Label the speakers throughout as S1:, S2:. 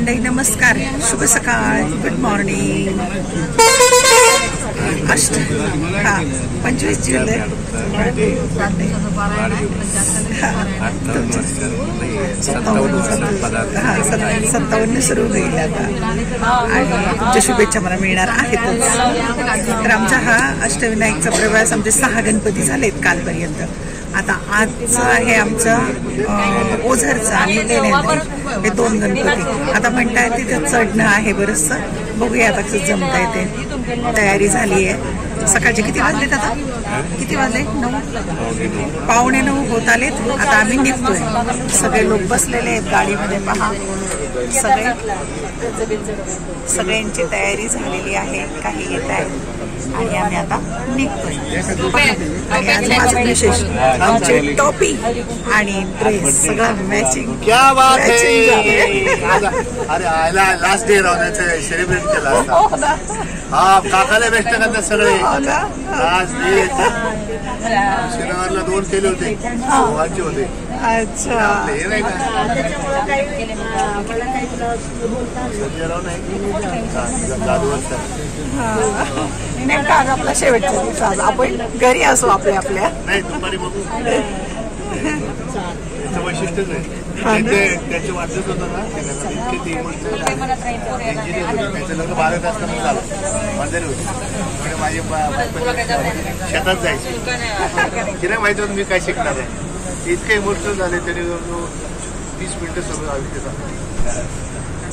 S1: मंडळी नमस्कार, शुभ सकाळ, गुड मॉर्निंग. 25 जुलै 57 सुरू होईल आता आणि तुमच्या शुभेच्छा मला मिळणार आहेतच. तर आमचा हा अष्टविनायकचा प्रवास, आमचे 6 गणपती झालेत कालपर्यंत. आता आजचं आहे आमचं ओझरचं आणि हे 2 गणपती. आता म्हणताय तिथे चढणं आहे बरंचसं, बघूया आता कसं जमता येते. तयारी झाली आहे. सकाळचे किती वाजलेत आता? किती वाजले? 9, 9:15 होत आलेत. आता आम्ही निघतोय. सगळे लोक बसलेले आहेत गाडीमध्ये, पहा सगळ्यांची तयारी झालेली आहे. काही येत आहे आणि आम्ही आता निघतोय. आणि आज माझं विशेष, आमचे टोपी आणि ड्रेस सगळं मॅचिंग.
S2: अरे आयला लास्ट डे राहण्याचं सेलिब्रेट केला असता. हा काकाला बेस्ट करतात सगळे. लास्ट डे शनिवारला 2 केले होते, सोमवारचे होते.
S1: अच्छा,
S2: हे नाही का
S1: नेमका आज आपला शेवटचा दिवस. आज आपण घरी असू आपल्या
S2: नाही दुपारी बघू. त्याचं वैशिष्ट्यच आहे. त्याचे वाचत होतं ना, इतके ती गोष्ट त्याचं लग्न 12 असताना झालं. माझ्यारी होती म्हणजे माझे शेतात जायचे. तिला माहिती होतं मी काय शिकणार आहे. इतके इमोशनल झाले. त्याने 30 मिनिटं सगळं आयुष्य झालं.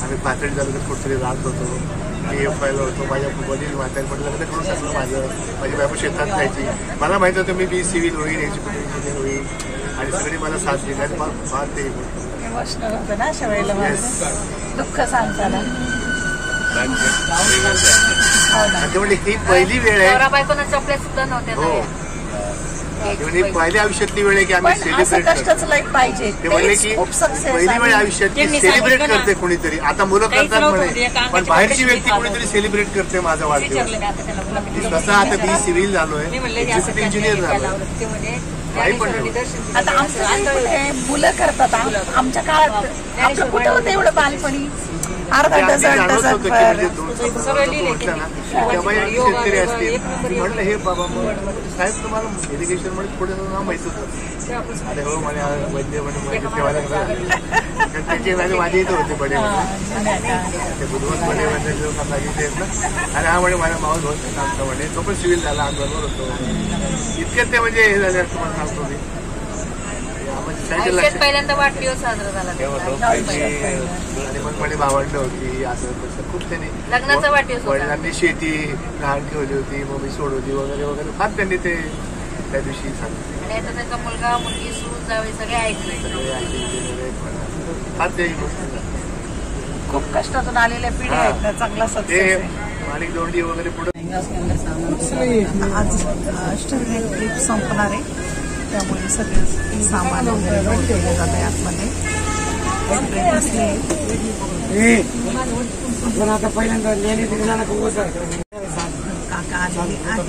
S2: आम्ही पातळी झालं तर कुठतरी राहत होतो, AF व्हायला होतो. माझ्या वडील म्हातारी म्हटलं लग्न करून टाकलं माझी बायको शेतात जायची. मला माहित होतं मी सिव्हिल होईल, एक्झिक्युटिव्ह इंजिनियर होईल आणि सगळी मला साथ दिली. आणि फार ते
S1: इमोशनल होतं ना अशा वेळेला. दुःख सांगताना
S2: म्हणजे ही पहिली वेळ आहे. हो, म्हणजे पहिल्या आयुष्यातली वेळ आहे की आम्ही सेलिब्रेट
S1: पाहिजे.
S2: ते म्हणले की पहिली वेळ आयुष्यात सेलिब्रेट करते कोणीतरी. आता मुलं करतात म्हणे, पण बाहेरची व्यक्ती कोणीतरी सेलिब्रेट करते माझा वाढदिवस. कसं आता मी सिव्हिल झालोय, एक्झिक्युटिव्ह इंजिनियर झालोय. काही पण
S1: आता मुलं करतात. आमच्या काळात आपलं कुठं होतं एवढं बालपणी. अर्धा डझन
S2: शेतकरी असतील म्हटलं हे बाबा साहेब तुम्हाला एज्युकेशन मध्ये थोडं नाव माहित होतं. अरे हो म्हणे वैद्य म्हणे ठेवायला त्यांचे माझे इथं होते बडे ते बुधवार बडे लोकांना इथे आहेत ना. आणि हा म्हणे माझ्या मावस होत सांगतो म्हणे, तो पण सिव्हिल झाला, बरोबर होतो. इतक्यात ते म्हणजे हे झाले तुम्हाला सांगतो मी.
S3: पहिल्यांदा वाढदिवस साजरा झाला
S2: आणि मग म्हणे भावंड होती, असं तसं खूप त्यांनी
S3: लग्नाचा वाढदिवस.
S2: वडिलांनी शेती लहान ठेवली होती, मम्मी सोडवली वगैरे वगैरे फार त्यांनी ते त्या दिवशी सांगितलं.
S3: आणि त्यांचा मुलगा मुलगी सून जावे सगळे ऐकले.
S2: फार ते
S1: खूप कष्टातून आलेल्या पिढ्या आहेत ना. चांगला सक्सेस.
S2: माणिक दोंडी वगैरे पुढे.
S1: आज अष्टविनायक ट्रिप संपणार आहे, त्यामुळे सगळं सामान वगैरे लोड केलं जात आहे आतमध्ये.
S4: आता पहिल्यांदा
S1: काका आलेले आहे.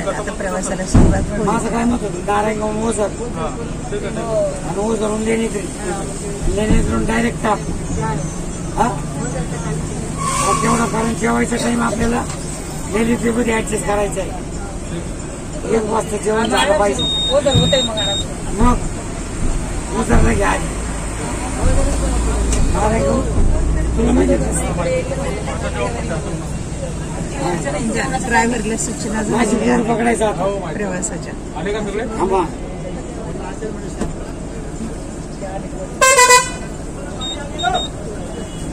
S1: आता प्रवासाला सुरुवात होईल.
S4: माझं काय मत होतं, नारायणगाव ओझर आणि ओझरून लेणीतून डायरेक्ट टाप. तेवढं कारण जेवायचा टाइम आपल्याला लेणीमध्ये ऍडजस्ट करायचं आहे. 1 वाजता जेवण झालं पाहिजे. मग ओझरला घ्या नारायणगाव. तुला माहिती
S1: ड्रायव्हरला सूचना
S4: पकडायचा
S1: प्रवासाच्या.
S4: थांबा,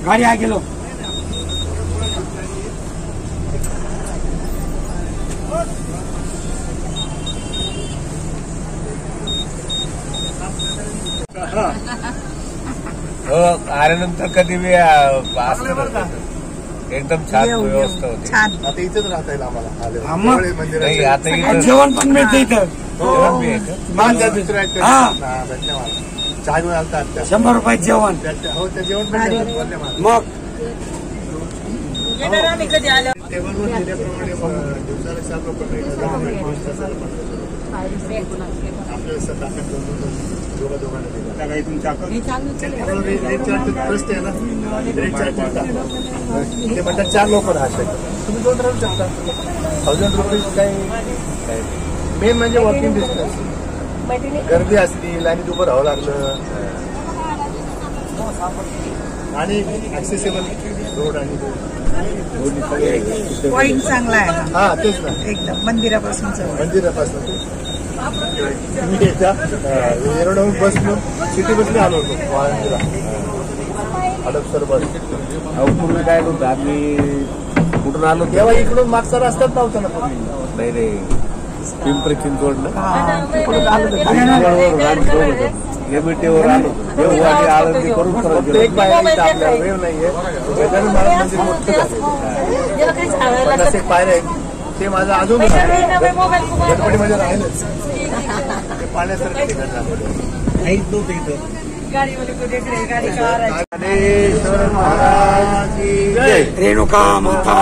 S4: गाडी आ गेलो.
S5: हो, आल्यानंतर कधी मी एकदम छान व्यवस्था होती.
S1: छान.
S2: आता इथंच राहता येईल आम्हाला.
S5: नाही, आता इथं
S4: जेवण पण मिळतं इथं.
S2: चहा घेऊन आलता
S4: 100 रुपयात जेवण.
S2: हो, त्या जेवण
S4: मग
S2: टेबलवर दिल्याप्रमाणे दिवसाला 4 लोक आपल्याला सर ताकद दोघांना रेट चार्ज ट्रस्ट आहे ना, रेट चार्ज ते म्हणतात 4 लोक राहतात, तुम्ही 2 राहू शकता. 1000 रुपये काही मेन म्हणजे वॉकिंग डिस्टन्स. गर्दी असतील आणि उभं राहावं लागलं आणि ऍक्सेसिबल रोड आणि
S1: पॉइंट चांगला आहे हा.
S2: हा तेच ना,
S1: एकदम मंदिरापासून
S2: मंदिरापासून तुम्ही एकदा एरोडवरून बसलो, सिटी बसने आलो होतो वाळंदीला, हडपसर बस.
S5: पूर्वी काय होतं, आम्ही कुठून आलो
S2: तेव्हा इकडून मागचा रस्ताच नव्हता ना पूर्वी.
S5: नाही रे, पिंपरी चिंचवडनं एमटीवर आलो, आळंदी करून
S2: फक्त एक पायऱ्या आपल्या वेळ नाहीये. गजानन महाराज मंदिर मोठं झालं, 50 पायऱ्या आहेत. ते माझं अजून गणपतीमध्ये राहिलंच, ते पाण्यासारखं ठिकाण झालं. ऐक नव्हतं इथं.
S4: रेणुका माता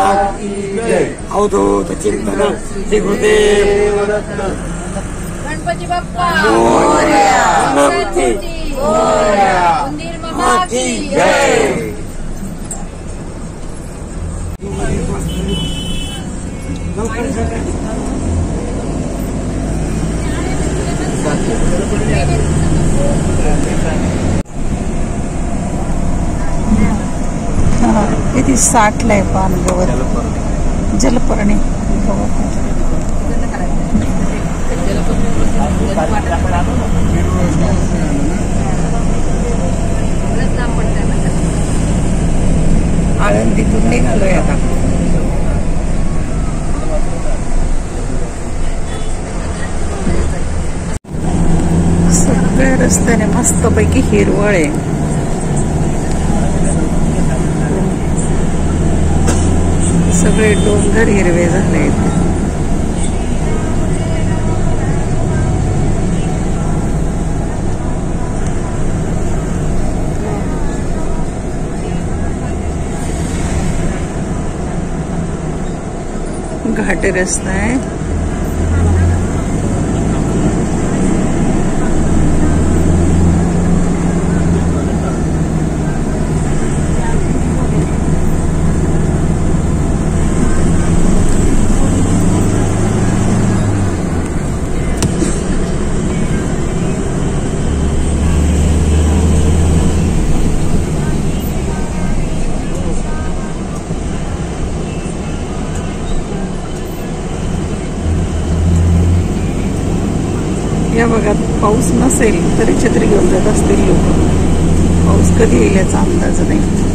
S4: अवधूत चिंतन श्री गुरुदेव
S3: गणपती बाप्पा
S4: मूर्ती
S3: मंदिर मामा की
S4: जय.
S1: किती साठलाय पान गवत, जलपर्णी गवत. आळंदीतून निघालोय आता. सगळ्या रस्त्याने मस्तपैकी हिरवळ आहे. सगळे डोंगर हिरवे झाले. घाटे रस्ता आहे. या भागात पाऊस नसेल तरी छत्री घेऊन जात असतील लोक. पाऊस कधी येईल याचा अंदाज नाही.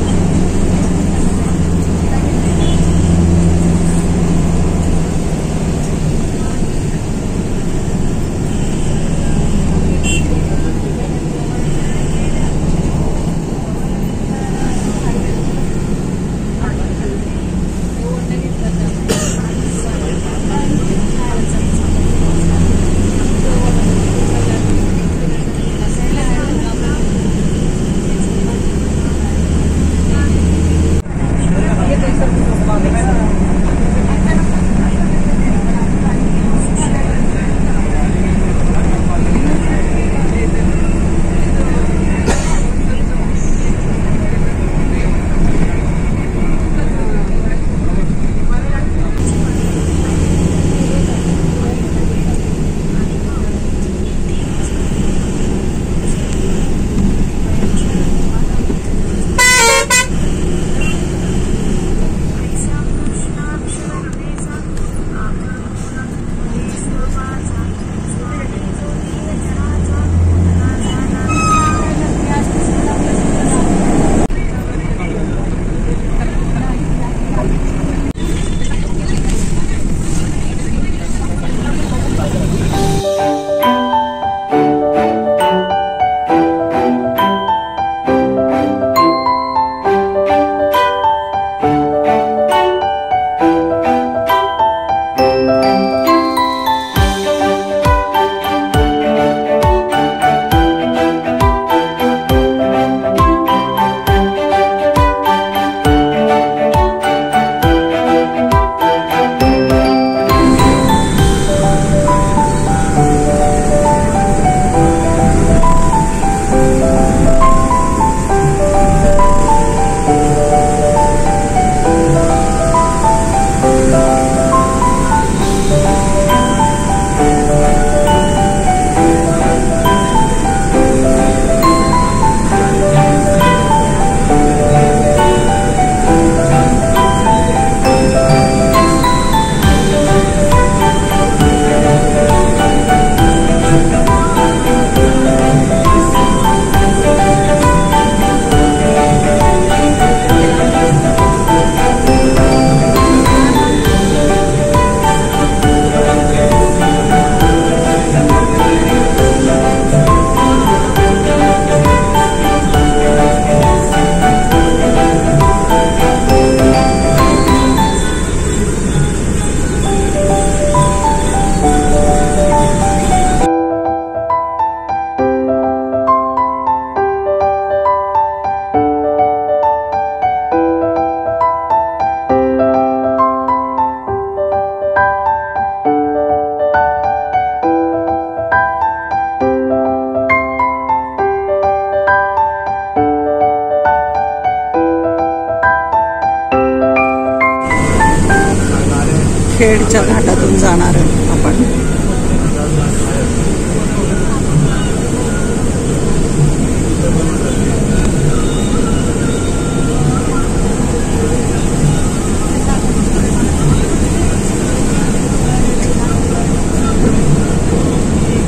S1: खेडच्या घाटातून जाणार आपण.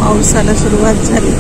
S1: पावसाला सुरुवात झाली.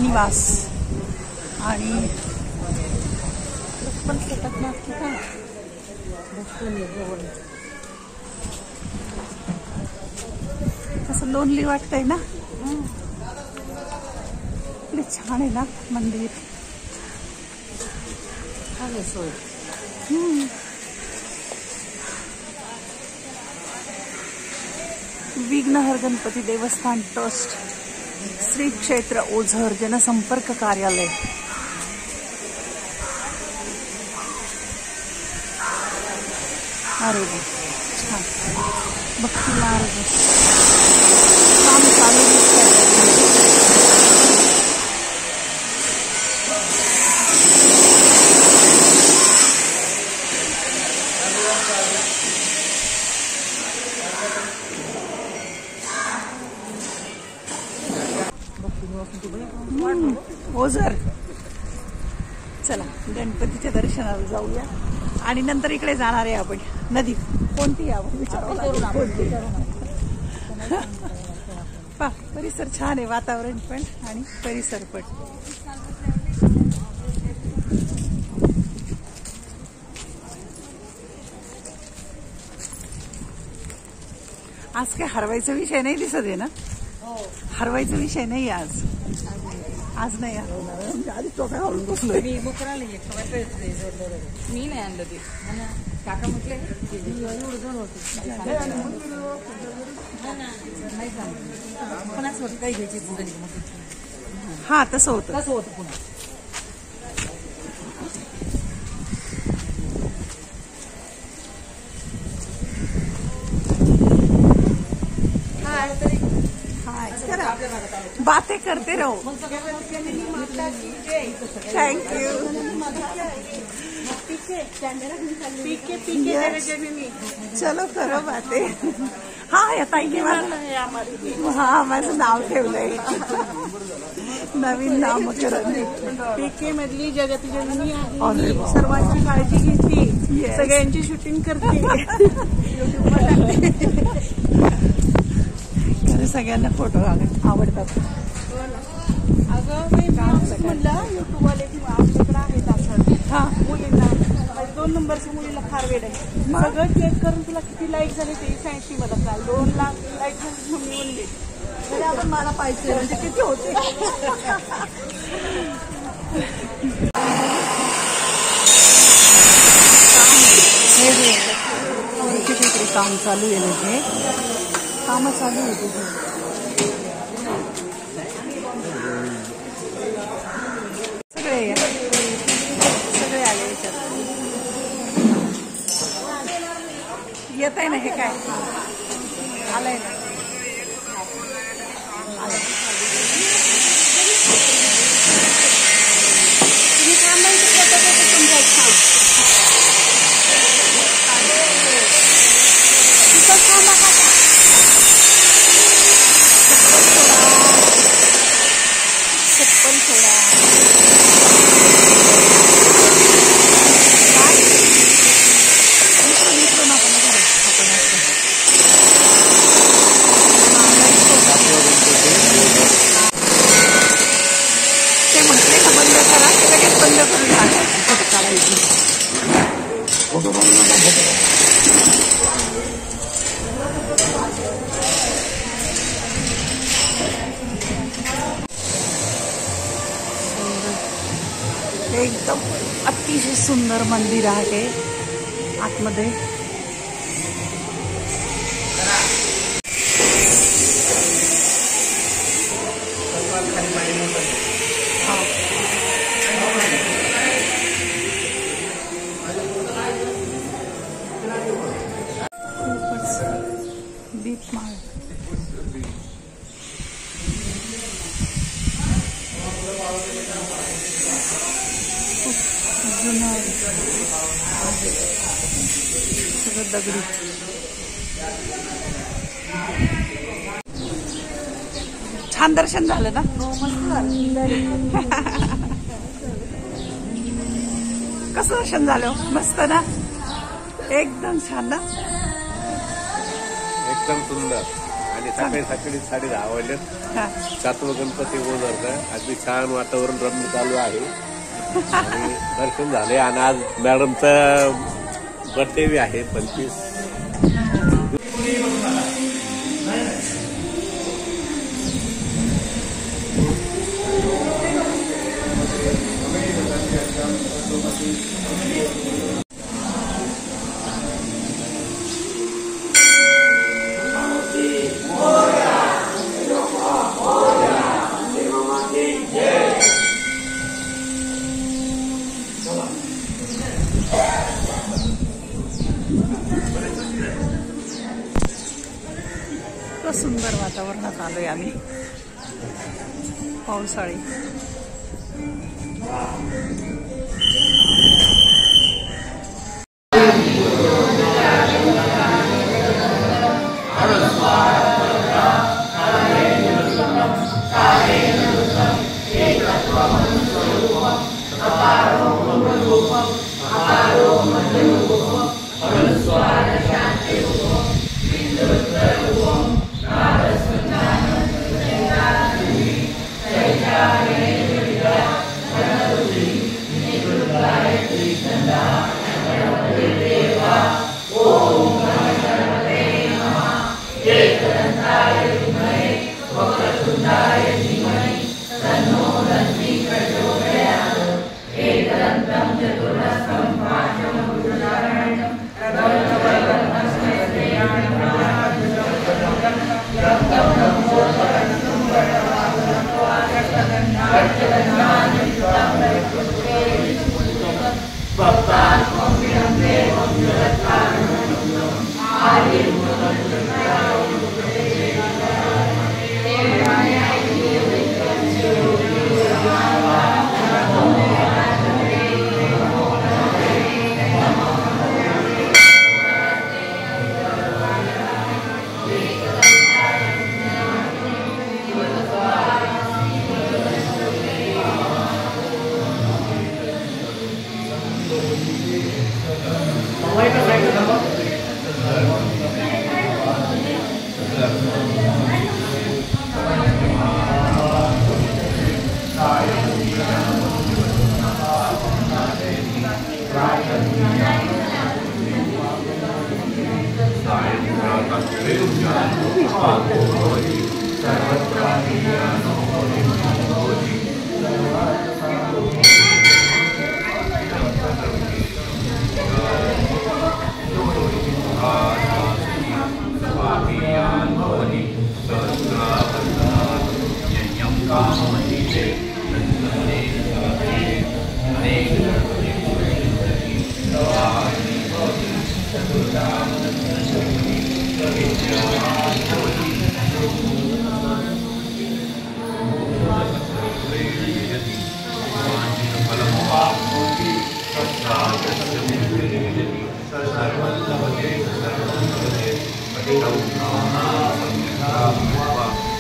S1: निवास आणि पण कसं लोनली वाटतंय ना. इकडे छान आहे ना मंदिर. विघ्नहर गणपती देवस्थान ट्रस्ट श्री क्षेत्र ओझर जनसंपर्क कार्यालय. अरे छान भक्ती मार्ग काम चालू दिसतंय. ओझर. चला गणपतीच्या दर्शनाला जाऊया आणि नंतर इकडे जाणार आहे आपण. नदी कोणती आपण विचारू. परिसर छान आहे, वातावरण पण आणि परिसर पण. आज काय हरवायचा विषय नाही दिसत आहे ना. हरवायचा विषय नाही आज. आज नाही हरवणार. आधी टोप्या घालून बसलोय.
S6: मी नाही आणलं ते काका म्हटले पण असं होतं काही घ्यायची.
S1: हा तसं होतं.
S6: पुन्हा
S1: बातें करते रहो. Thank you. चलो करो बातें. हा या ताईने हा माझं नाव ठेवलंय. नवीन नामकरण.
S7: पीके मधली जगती जननी आहे. सर्वांची काळजी घेते. सगळ्यांची शूटिंग करते.
S1: सगळ्यांना फोटो आवडतात.
S7: अगं मी म्हणलं युट्यूबवाले आपल्याकडे आहेत असं मुलींना. 2 नंबरच्या मुलीला फार वेळ आहे. सगळं चेक करून तुला किती लाईक झाले ते 86 मला काल 2 लाख लाईक झाले मम्मी म्हणले. तरी आपण मला पाहिजे म्हणजे किती होते.
S1: तिकडे काम चालू आहे ना. हे काम चालू होते. सगळे आले याच्यात. येत आहे ना हे काय आलंय ना
S7: तुम्ही काय म्हणते तुमच्या
S1: चप्पल सोडा ते म्हटले ना बंद करा ते लगेच बंद करून टाकायचं काढायची एकदम अतिशय सुंदर मंदिर आहे आतमध्ये खूपच दीपमाळ जुनं आहे सगळं दगडी छान दर्शन झालं ना कसं दर्शन झालं मस्त ना एकदम छान ना
S5: एकदम सुंदर आणि सकाळी सकाळी 10:30 वाजल्यात सातवं गणपती ओझरचं अगदी छान वातावरण रम्य चालू आहे आणि दर्शन झाले आणि आज मॅडमचा बर्थडे बी आहे 25
S1: सुंदर वातावरणात आलोय आम्ही पावसाळी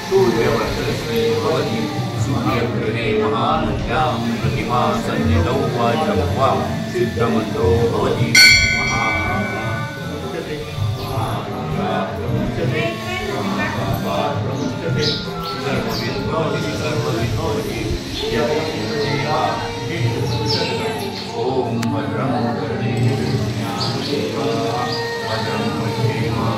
S8: सूर्यवर्चस्वी भवति सूर्यग्रहे महानद्यां प्रतिमा सन्निधौ वा जप्त्वा सिद्धमन्त्रो भवति ओम भद्रं कर्णेषु भद्रं पश्येमा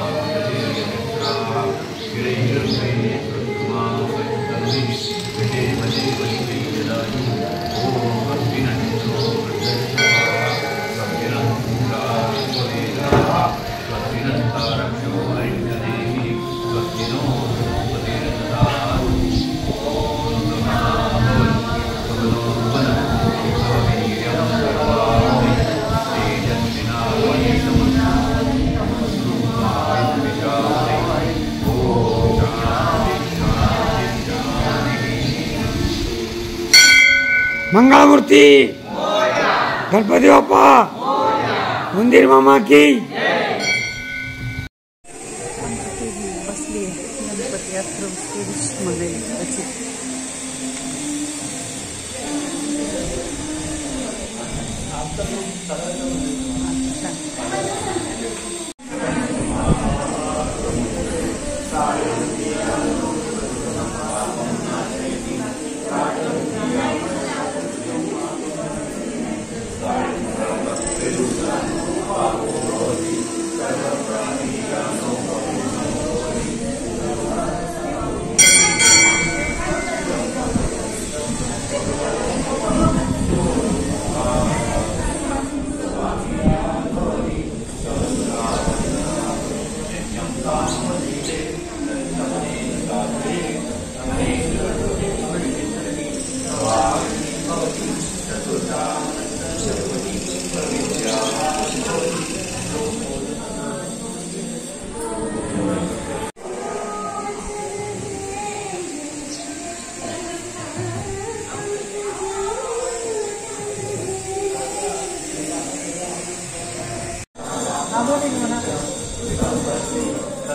S4: मंगलमूर्ति गणपति बाप्पा मंदिर मामा की
S1: बसली गणपती मध्ये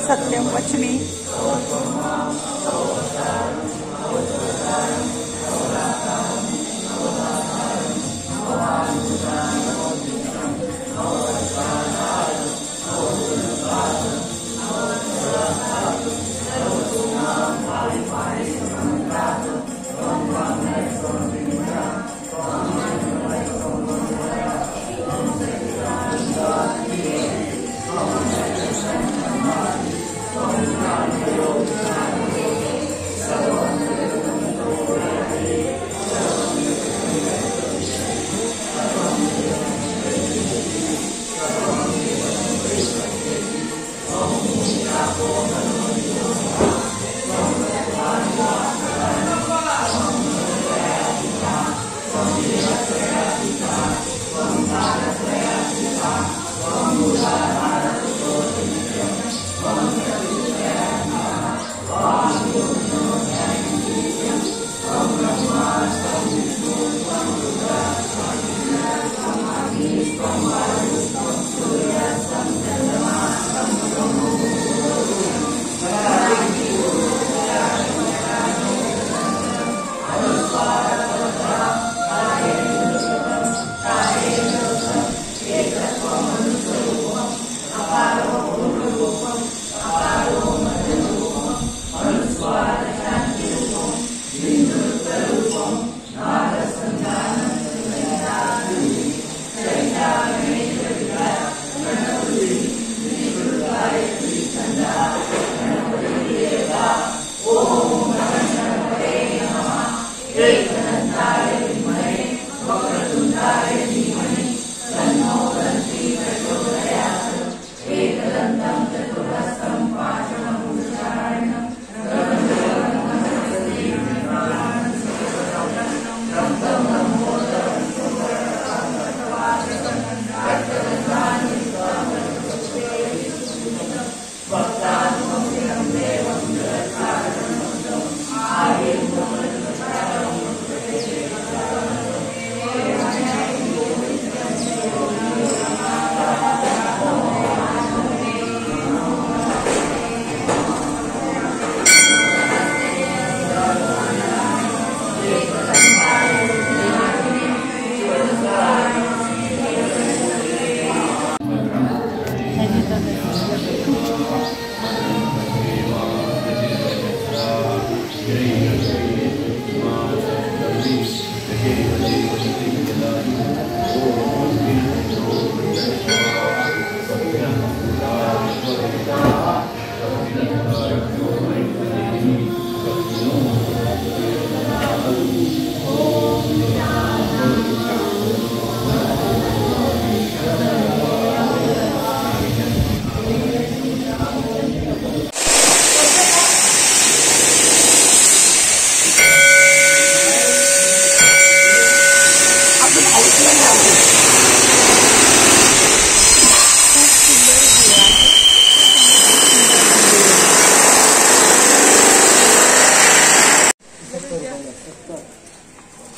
S1: सत्यम वचनी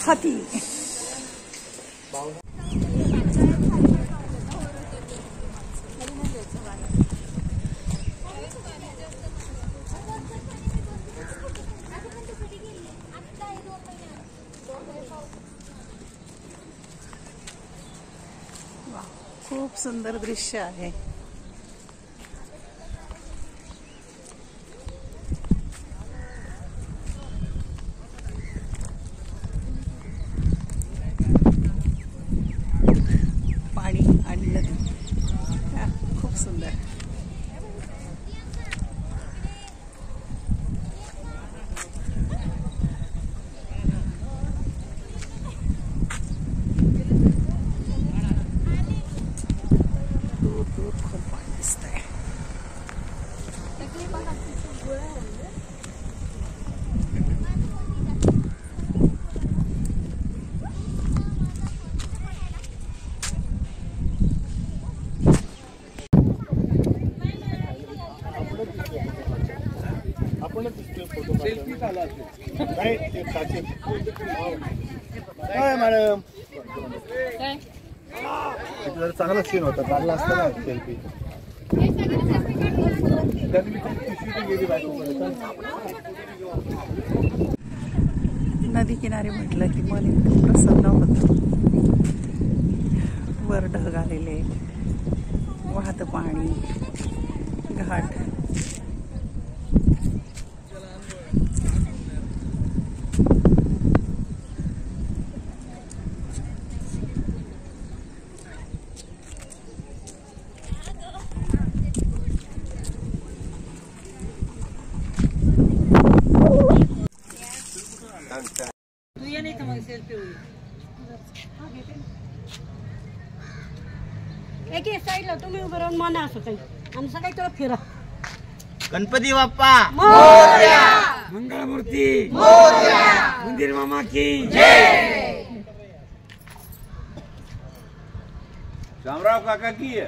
S1: हाती खूप सुंदर दृश्य आहे. पाणी आणि नदी खूप सुंदर.
S2: मॅडम चांगला सीन होता, काढला असता ना सेल्फी.
S1: नदी किनारी म्हटलं की मन इतकं प्रसन्न होतं. वर ढग आलेले, वाहतं पाणी, घाट.
S7: साईडला तुम्ही उभं राहून माना असं काही आणि सगळी तुला फिरा.
S9: गणपती बाप्पा
S4: मोरया, मंगळमूर्ती मोरया, मंदिर मामा की जय,
S5: शामराव काका की
S7: जय.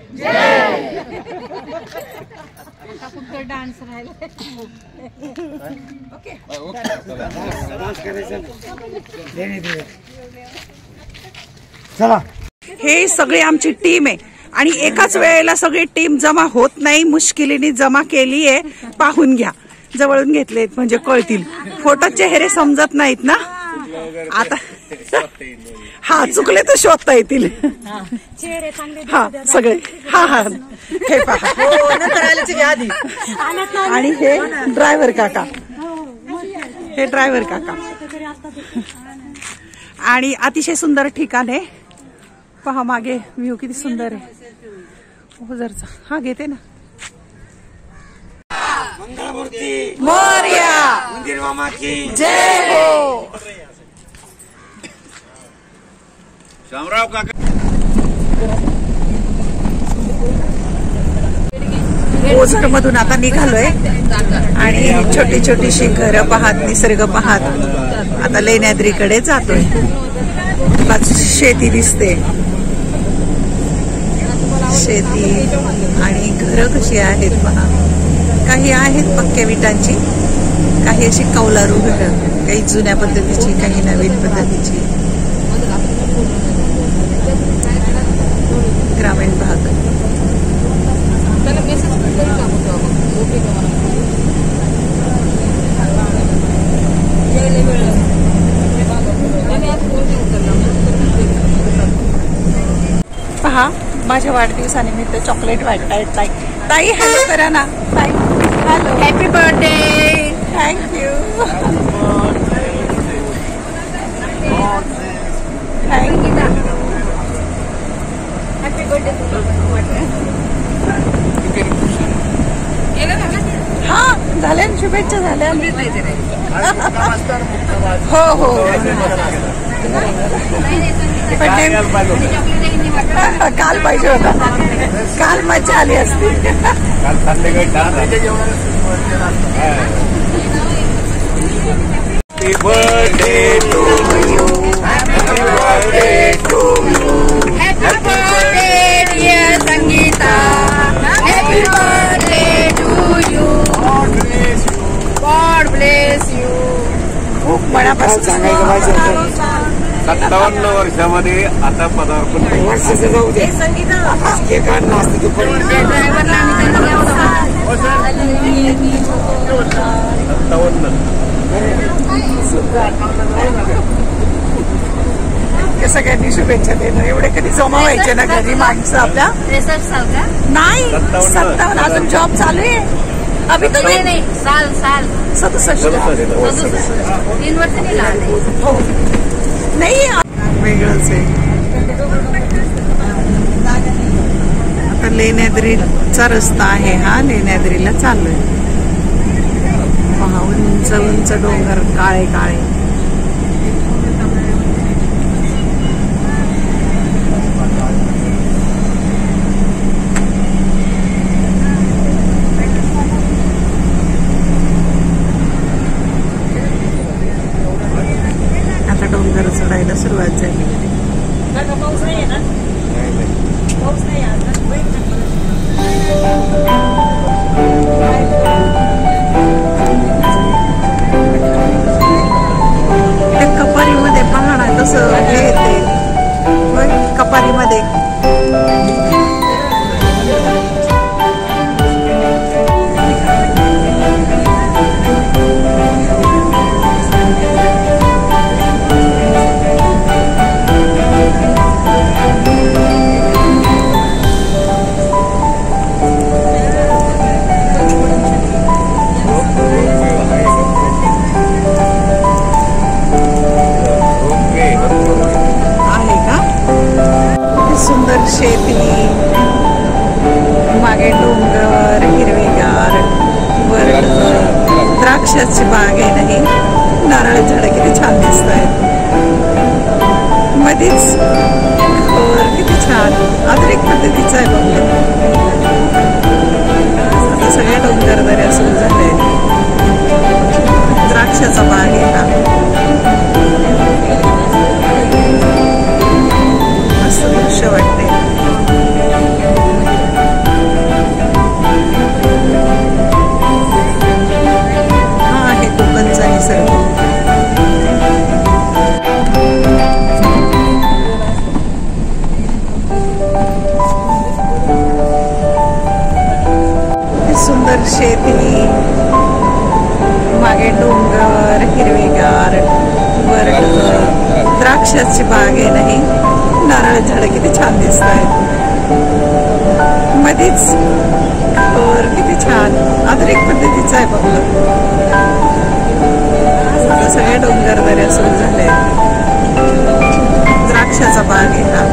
S7: फक्त डान्स राहिला. ओके
S4: डान्स करायचं. चला.
S1: हे सगळी आमची टीम आहे आणि एकाच वेळेला सगळी टीम जमा होत नाही. मुश्किलीने जमा केली आहे. पाहून घ्या, जवळून घेतलेत म्हणजे कळतील. फोटो चेहरे समजत नाहीत ना आता. हा चुकले तर शोधता येतील. हा सगळे. हा हा हे पहा. आणि हे ड्रायव्हर काका, हे ड्रायव्हर काका. आणि अतिशय सुंदर ठिकाण आहे. पहा मागे व्ह्यू किती सुंदर आहे ओझरचा. हा घेते ना.
S4: मंगळमूर्ती
S1: मोरया,
S4: मंदिर मामा की
S1: जय हो.
S5: शामराव काका.
S1: ओझर मधून आता निघालोय आणि छोटी छोटीशी घरं पाहत, निसर्ग पाहत आता लेण्याद्रीकडे जातोय. शेती दिसते, शेती आणि घरं कशी आहेत पहा. काही आहेत पक्क्या विटांची, काही अशी कौलारू घरं, काही जुन्या पद्धतीची, काही नवीन पद्धतीची. ग्रामीण भाग. पहा माझ्या वाढदिवसानिमित्त चॉकलेट वाटतायत ताई. ताई हॅलो करा ना. ताई hello, happy birthday. Thank you.
S3: Happy birthday.
S1: हा झाल्या शुभेच्छा झाल्या. हो हो काल पाहिजे होता. काल मजा आली असती.
S5: काल संध्याकाळी
S1: Happy birthday to you. Happy birthday to you.
S5: 57 वर्षामध्ये आता पदार्पण केलं.
S4: वर्षाचं जाऊ दे केक आणला असतं तू पण
S5: 57.
S1: सगळ्यांनी शुभेच्छा देणं एवढे कधी जमा व्हायचे ना घरी माणसं आपल्या.
S3: 63 साल का?
S1: नाही 57 अजून जॉब चालू आहे. अभी तो
S3: नाही साल
S1: 67
S3: 3 वर्ष नाही लागले.
S1: हो नाही वेगळंच आहे. आता लेण्याद्रीचा रस्ता आहे हा. लेण्याद्रीला चाललोय. पहा उंच उंच डोंगर काळे काळे. डोंगर चढायला सुरुवात झाली.
S3: पाऊस नाही ना? पाऊस नाही
S1: कपारीमध्ये पहाडा कसं हे येते कपारीमध्ये. सुंदर शेती मागे डोंगर हिरवेगार वर द्राक्षाची बाग आहे. नाही नारळ झाड किती छान दिसत आहेत. मध्येच किती छान आधुनिक पद्धतीचं आहे बघ. आता सगळ्या डोंगर दऱ्या सुरू झाल्या आहेत. द्राक्षाचा बाग आहे हा. दृश्य वाटते. हा आहे कोकणचा निसर्ग. सुंदर शेती मागे डोंगर हिरवेगार वर द्राक्षाची बाग आहे. नाही नारळ झाड किती छान दिसत आहेत. मध्येच किती छान आधुनिक पद्धतीचं आहे बघ. आता सगळ्या डोंगर दऱ्या सुरू झाल्या आहेत. द्राक्षाचा बाग आहे हा.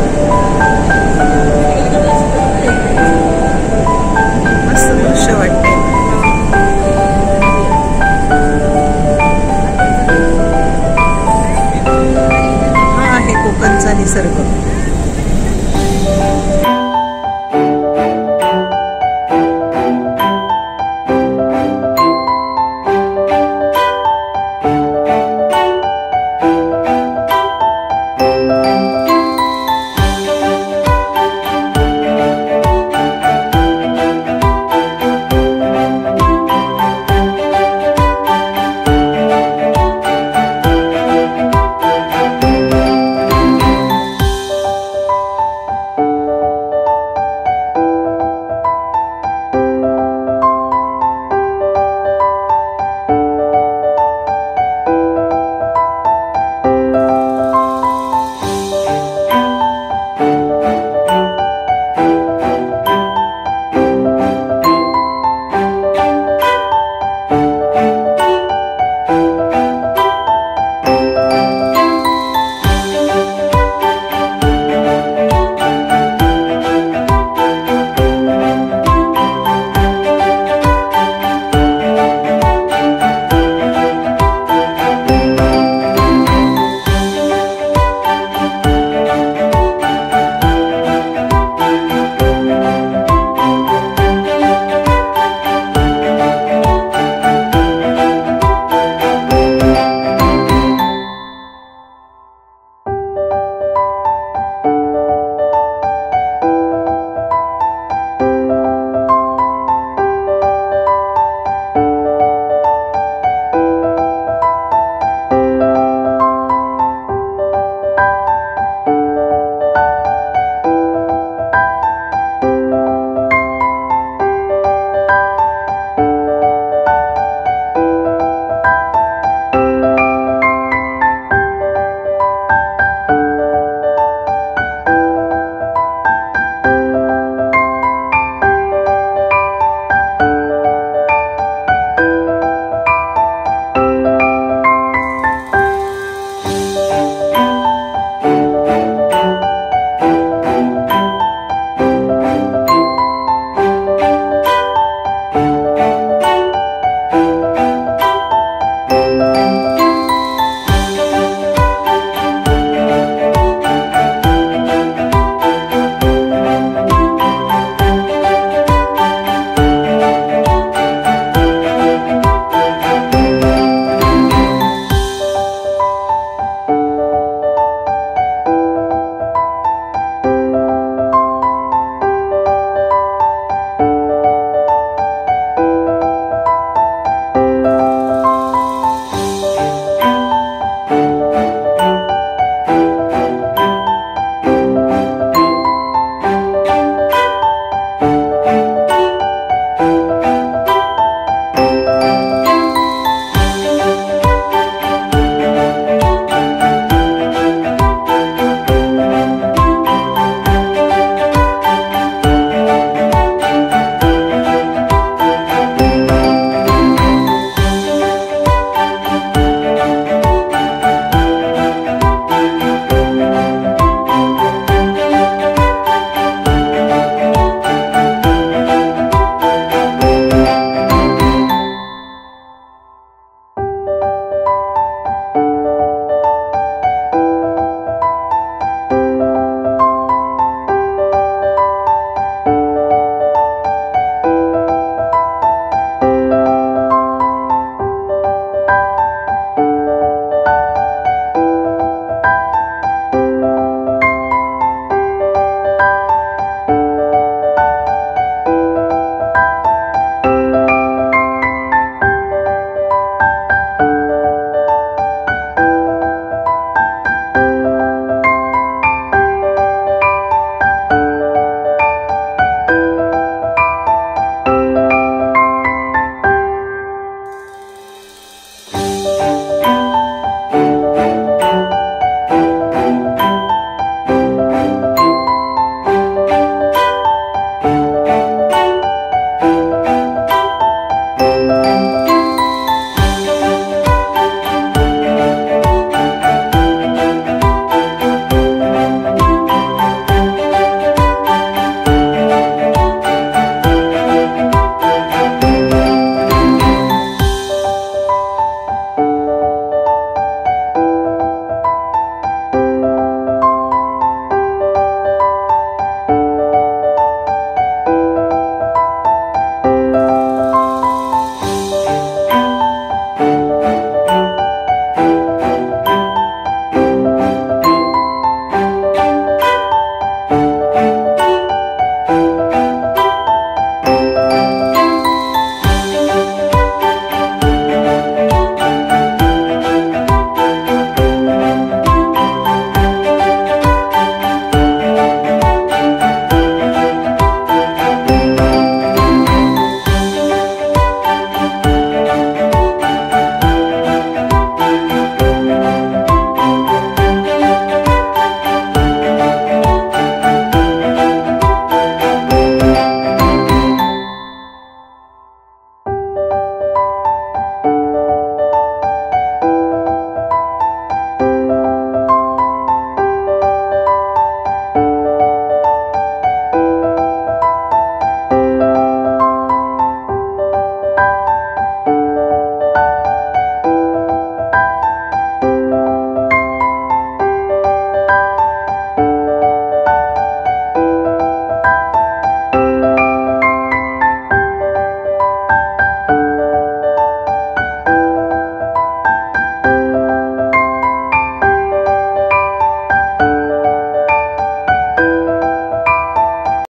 S1: मस्त दृश्य वाटते. हा आहे कोकणचा निसर्ग.